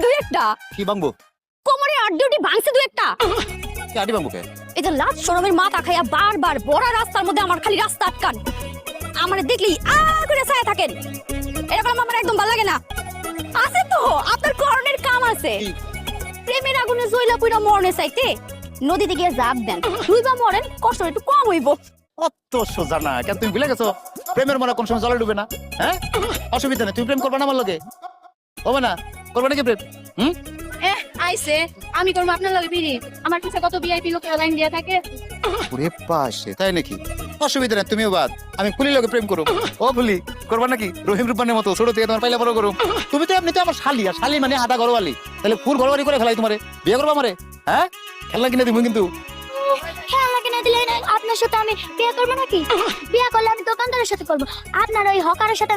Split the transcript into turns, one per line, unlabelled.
দুই একটা
কি ভাঙবো?
কোমরে আড্ডি ভাঙছে দুই একটা
কি আড্ডি ভাঙবো কে?
এই যে লাজ শরমের মাথা খাইয়া বারবার বড় রাস্তার মধ্যে আমার খালি রাস্তা আটকান আমারে দেখলেই করে ছায়া থাকেন এরকম আমার একদম ভালো লাগে না আছে তো আপনার কর্মের কাম আছে প্রেমের আগুনে জ্বলা পুরা মরনে চাইতে নদীতে গিয়ে জাপ দেন ডুইবা মরেন কষ্ট একটু কম হইব
অত সোজা না কেন? তুমি ভুলে গেছো প্রেমের মনে কোন সময় জলে ডুবে না? হ্যাঁ, অসুবিধা নেই। তুমি প্রেম করবে না আমার লগে? হবে না? করবে নাকি প্রেম?
আইছে আমি করবো আপনার লগে বিড়ি আমার কাছে কত ভিআইপি লোকে লাইন দিয়া থাকে
ওরে পাশে, তাই নাকি? অসুবিধা নেই, তুমিও বাদ। আমি ফুলির লগে প্রেম করব। ও ফুলি, করবা নাকি? রহিম রূপানের মতো ছোট থেকে তোমার পাইলা বড় করো। তুমি তো এমনিতে আমার শালি, আর শালি মানে আধা ঘরওয়ালি। তাহলে ফুল ঘরওয়ালি করে ফেলাই তোমারে। বিয়ে করবা আমারে? হ্যাঁ, খেলনা কিনে দিব কিন্তু।
খেয়াল লাগে না দিলে আপনার সাথে আমি বিয়ে করবো নাকি বিয়ে করলে আমি দোকানদারের সাথে করবো আপনার ওই হকারের সাথে